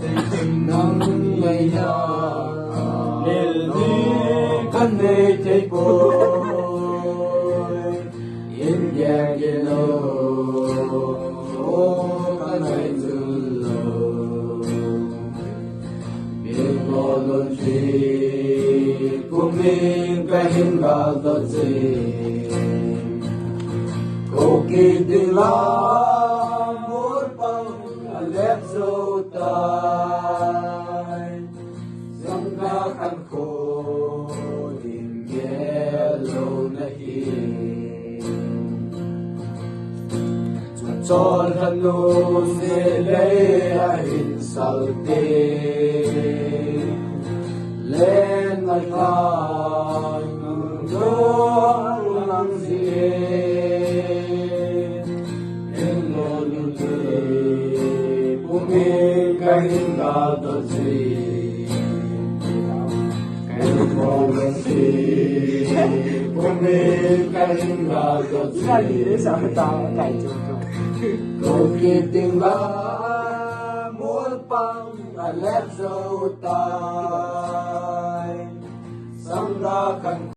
tình nắng ngày nhà nên đi căn này chạy bồi yên giang yên lô căn này dư lô biết lo luôn chi của mình cái hình bao giờ gì cô kỳ tình la muốn bằng lép dâu tay dòng ga khăn khô tìm nghe lâu nay cho thân nô sẽ lấy hình sao tê lên ngày càng đó làm gì em lo như thế của mình cái hình đã được gì cái con gì của mình cái hình đã được gì sao ta cày chung cô kia tình la muốn băng là lép dâu tay sắm ra khăn